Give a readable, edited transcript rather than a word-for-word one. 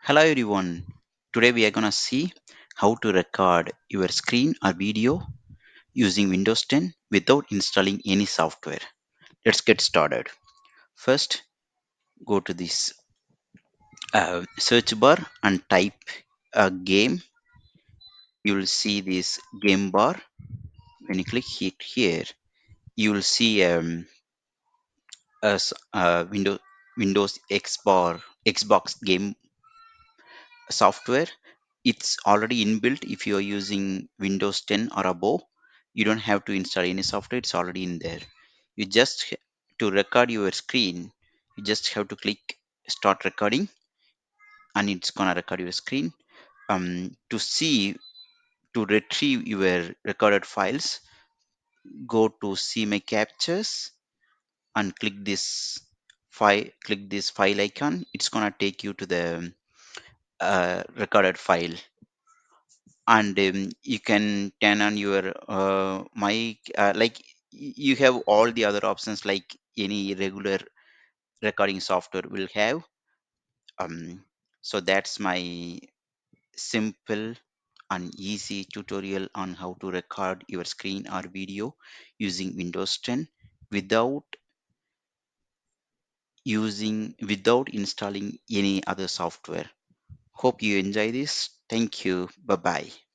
Hello everyone. Today we are gonna see how to record your screen or video using Windows 10 without installing any software. Let's get started. First, go to this search bar and type a game. You will see this game bar. When you click it here, you will see Windows Xbox game software. It's already inbuilt. If you're using Windows 10 or above, you don't have to install any software. It's already in there. You just to record your screen, you just have to click start recording, and it's gonna record your screen. To see, to retrieve your recorded files, go to see my captures and click this file icon. It's gonna take you to the recorded file, and you can turn on your mic, you have all the other options like any regular recording software will have. um, so that's my simple and easy tutorial on how to record your screen or video using Windows 10 without without installing any other software. Hope you enjoy this. Thank you. Bye bye.